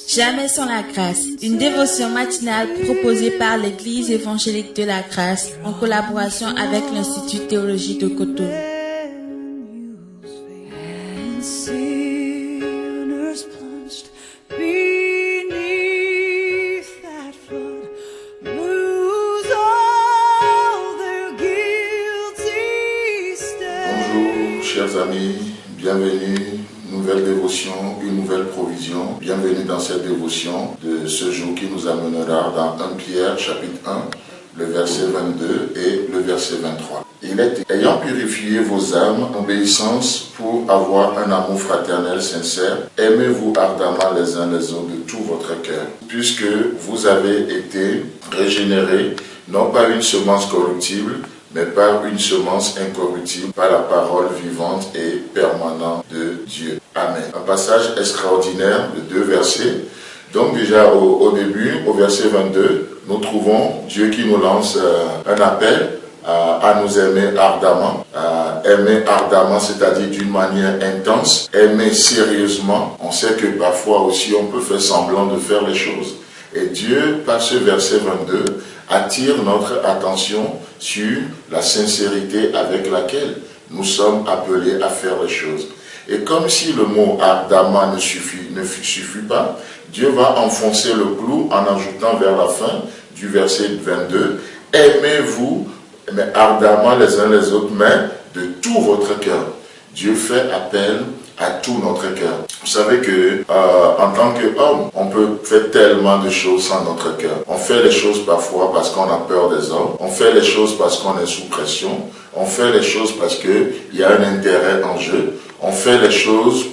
Jamais sans la grâce, une dévotion matinale proposée par l'Église évangélique de la grâce en collaboration avec l'Institut théologique de Cotonou. Bonjour chers amis, bienvenue. Nouvelle dévotion, une nouvelle provision. Bienvenue dans cette dévotion de ce jour qui nous amènera dans 1 Pierre chapitre 1, le verset 22 et le verset 23. Il est ayant purifié vos âmes, obéissance pour avoir un amour fraternel sincère, aimez-vous ardemment les uns les autres de tout votre cœur, puisque vous avez été régénérés, non par une semence corruptible, mais par une semence incorruptible, par la parole vivante et permanente de Dieu. Amen. Un passage extraordinaire de 2 versets. Donc déjà au début, au verset 22, nous trouvons Dieu qui nous lance un appel à nous aimer ardemment. Aimer ardemment, c'est-à-dire d'une manière intense. Aimer sérieusement. On sait que parfois aussi on peut faire semblant de faire les choses. Et Dieu, par ce verset 22, attire notre attention sur la sincérité avec laquelle nous sommes appelés à faire les choses. Et comme si le mot ardemment ne suffit pas, Dieu va enfoncer le clou en ajoutant vers la fin du verset 22, aimez-vous, mais ardemment les uns les autres, mais de tout votre cœur. Dieu fait appel à tout notre cœur. Vous savez que en tant qu'homme, on peut faire tellement de choses sans notre cœur. On fait les choses parfois parce qu'on a peur des hommes. On fait les choses parce qu'on est sous pression. On fait les choses parce qu'il y a un intérêt en jeu. On fait les choses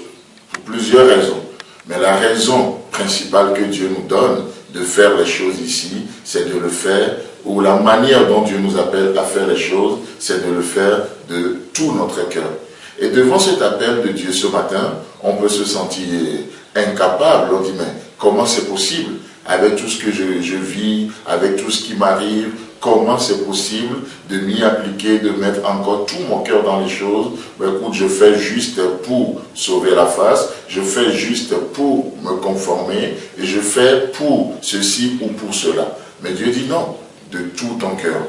pour plusieurs raisons. Mais la raison principale que Dieu nous donne de faire les choses ici, c'est de le faire, ou la manière dont Dieu nous appelle à faire les choses, c'est de le faire de tout notre cœur. Et devant cet appel de Dieu ce matin, on peut se sentir incapable. On dit, mais comment c'est possible? Avec tout ce que je vis, avec tout ce qui m'arrive, comment c'est possible de m'y appliquer, de mettre encore tout mon cœur dans les choses? Ben, écoute, je fais juste pour sauver la face, je fais juste pour me conformer, et je fais pour ceci ou pour cela. Mais Dieu dit non, de tout ton cœur.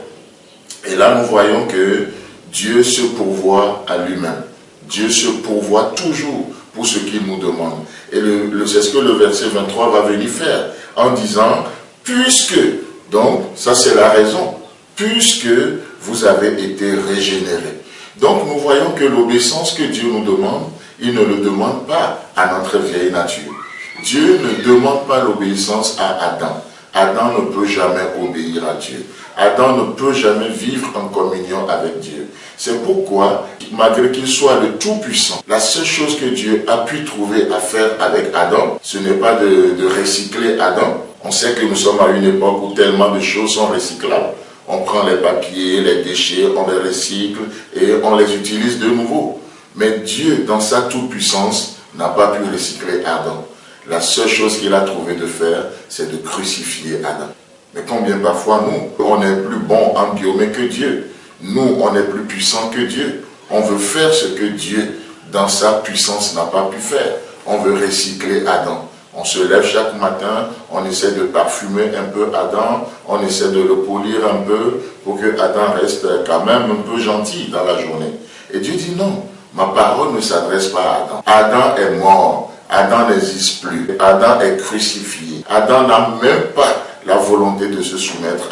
Et là, nous voyons que Dieu se pourvoit à lui-même. Dieu se pourvoit toujours pour ce qu'il nous demande. Et c'est ce que le verset 23 va venir faire en disant, puisque, donc ça c'est la raison, puisque vous avez été régénérés. Donc nous voyons que l'obéissance que Dieu nous demande, il ne le demande pas à notre vieille nature. Dieu ne demande pas l'obéissance à Adam. Adam ne peut jamais obéir à Dieu. Adam ne peut jamais vivre en communion avec Dieu. C'est pourquoi, malgré qu'il soit le Tout-Puissant, la seule chose que Dieu a pu trouver à faire avec Adam, ce n'est pas de recycler Adam. On sait que nous sommes à une époque où tellement de choses sont recyclables. On prend les papiers, les déchets, on les recycle et on les utilise de nouveau. Mais Dieu, dans sa toute-puissance, n'a pas pu recycler Adam. La seule chose qu'il a trouvé de faire, c'est de crucifier Adam. Mais combien parfois nous, on est plus bon en guillemets que Dieu. Nous, on est plus puissant que Dieu. On veut faire ce que Dieu, dans sa puissance, n'a pas pu faire. On veut recycler Adam. On se lève chaque matin, on essaie de parfumer un peu Adam, on essaie de le polir un peu pour que Adam reste quand même un peu gentil dans la journée. Et Dieu dit non, ma parole ne s'adresse pas à Adam. Adam est mort. Adam n'existe plus. Adam est crucifié. Adam n'a même pas la volonté de se soumettre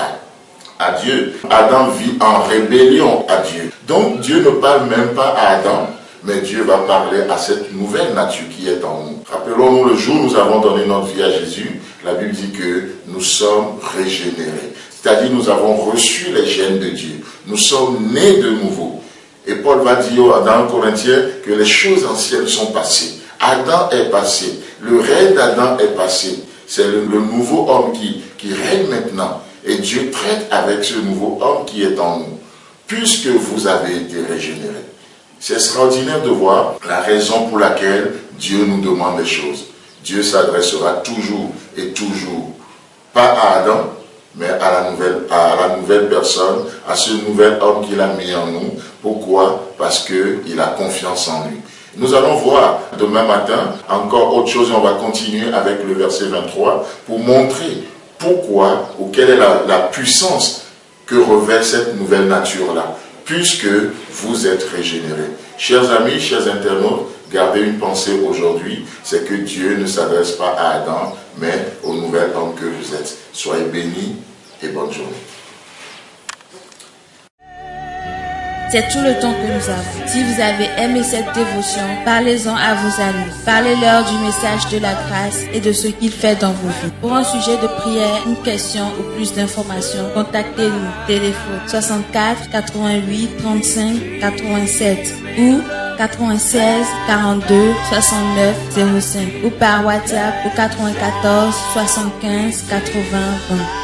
à Dieu. Adam vit en rébellion à Dieu. Donc Dieu ne parle même pas à Adam, mais Dieu va parler à cette nouvelle nature qui est en nous. Rappelons-nous le jour où nous avons donné notre vie à Jésus, la Bible dit que nous sommes régénérés. C'est-à-dire nous avons reçu les gènes de Dieu. Nous sommes nés de nouveau. Et Paul va dire dans Corinthiens que les choses anciennes sont passées. Adam est passé, le règne d'Adam est passé. C'est le nouveau homme qui règne maintenant. Et Dieu traite avec ce nouveau homme qui est en nous, puisque vous avez été régénérés. C'est extraordinaire de voir la raison pour laquelle Dieu nous demande des choses. Dieu s'adressera toujours et toujours, pas à Adam, mais à la nouvelle personne, à ce nouvel homme qu'il a mis en nous. Pourquoi? Parce qu'il a confiance en lui. Nous allons voir demain matin encore autre chose et on va continuer avec le verset 23 pour montrer pourquoi ou quelle est la puissance que revêt cette nouvelle nature-là, puisque vous êtes régénérés. Chers amis, chers internautes, gardez une pensée aujourd'hui, c'est que Dieu ne s'adresse pas à Adam, mais au nouvel homme que vous êtes. Soyez bénis et bonne journée. C'est tout le temps que nous avons. Si vous avez aimé cette dévotion, parlez-en à vos amis. Parlez-leur du message de la grâce et de ce qu'il fait dans vos vies. Pour un sujet de prière, une question ou plus d'informations, contactez-nous. Téléphone 64 88 35 87 ou 96 42 69 05 ou par WhatsApp au 94 75 80 20.